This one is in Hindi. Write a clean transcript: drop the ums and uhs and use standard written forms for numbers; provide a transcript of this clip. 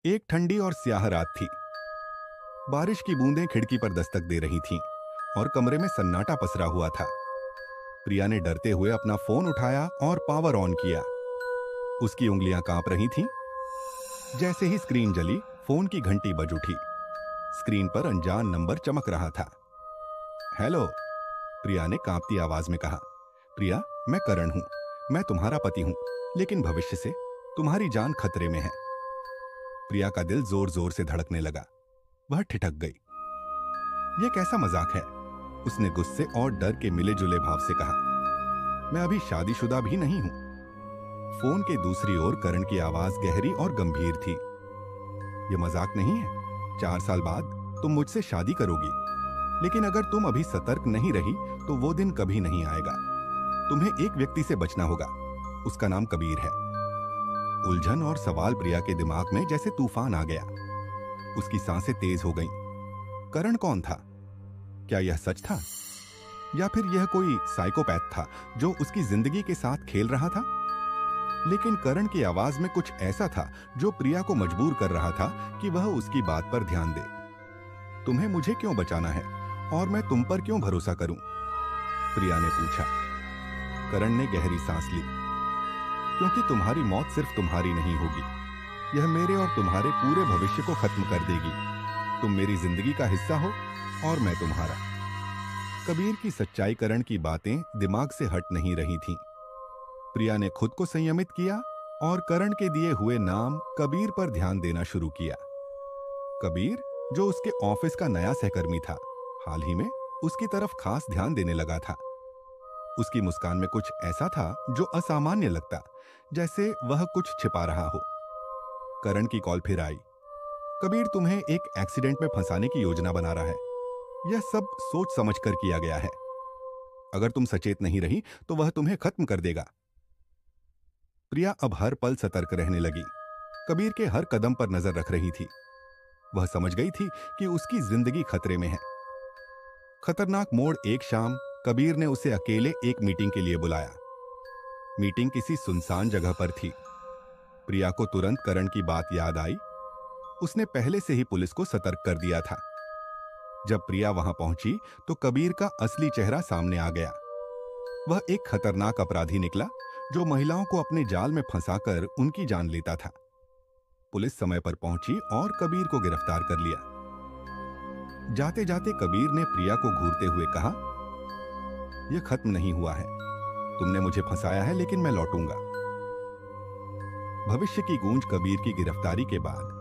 एक ठंडी और स्याह रात थी। बारिश की बूंदें खिड़की पर दस्तक दे रही थीं और कमरे में सन्नाटा पसरा हुआ था। प्रिया ने डरते हुए अपना फोन उठाया और पावर ऑन किया। उसकी उंगलियां कांप रही थीं। जैसे ही स्क्रीन जली, फोन की घंटी बज उठी। स्क्रीन पर अनजान नंबर चमक रहा था। हेलो, प्रिया ने कांपती आवाज में कहा। प्रिया, मैं करण हूं। मैं तुम्हारा पति हूं, लेकिन भविष्य से तुम्हारी जान खतरे में है। प्रिया का दिल जोर जोर से धड़कने लगा। वह ठिठक गई। यह कैसा मजाक है? उसने गुस्से और डर के मिले जुले भाव से कहा। मैं अभी शादीशुदा भी नहीं हूं। फोन के दूसरी ओर करण की आवाज गहरी और गंभीर थी। यह मजाक नहीं है। 4 साल बाद तुम मुझसे शादी करोगी, लेकिन अगर तुम अभी सतर्क नहीं रही तो वो दिन कभी नहीं आएगा। तुम्हें एक व्यक्ति से बचना होगा। उसका नाम कबीर है। उलझन और सवाल प्रिया के दिमाग में जैसे तूफान आ गया। उसकी सांसें तेज हो गईं। करण कौन था? क्या यह सच था, या फिर यह कोई साइकोपैथ था जो उसकी जिंदगी के साथ खेल रहा था? लेकिन करण की आवाज में कुछ ऐसा था जो प्रिया को मजबूर कर रहा था कि वह उसकी बात पर ध्यान दे। तुम्हें मुझे क्यों बचाना है और मैं तुम पर क्यों भरोसा करूं? प्रिया ने पूछा। करण ने गहरी सांस ली। क्योंकि तुम्हारी मौत सिर्फ तुम्हारी नहीं होगी, यह मेरे और तुम्हारे पूरे भविष्य को खत्म कर देगी। तुम मेरी जिंदगी का हिस्सा हो और मैं तुम्हारा। कबीर की सच्चाई, करण की बातें दिमाग से हट नहीं रही थीं। प्रिया ने खुद को संयमित किया और करण के दिए हुए नाम कबीर पर ध्यान देना शुरू किया। कबीर, जो उसके ऑफिस का नया सहकर्मी था, हाल ही में उसकी तरफ खास ध्यान देने लगा था। उसकी मुस्कान में कुछ ऐसा था जो असामान्य लगता, जैसे वह कुछ छिपा रहा हो। करण की कॉल फिर आई। कबीर तुम्हें एक एक्सीडेंट में फंसाने की योजना बना रहा है। यह सब सोच समझकर किया गया है। अगर तुम सचेत नहीं रही तो वह तुम्हें खत्म कर देगा। प्रिया अब हर पल सतर्क रहने लगी। कबीर के हर कदम पर नजर रख रही थी। वह समझ गई थी कि उसकी जिंदगी खतरे में है। खतरनाक मोड़। एक शाम कबीर ने उसे अकेले एक मीटिंग के लिए बुलाया। मीटिंग किसी सुनसान जगह पर थी। प्रिया को तुरंत करण की बात याद आई। उसने पहले से ही पुलिस को सतर्क कर दिया था। जब प्रिया वहां पहुंची तो कबीर का असली चेहरा सामने आ गया। वह एक खतरनाक अपराधी निकला जो महिलाओं को अपने जाल में फंसाकर उनकी जान लेता था। पुलिस समय पर पहुंची और कबीर को गिरफ्तार कर लिया। जाते जाते कबीर ने प्रिया को घूरते हुए कहा, यह खत्म नहीं हुआ है। तुमने मुझे फंसाया है, लेकिन मैं लौटूंगा। भविष्य की गूंज कबीर की गिरफ्तारी के बाद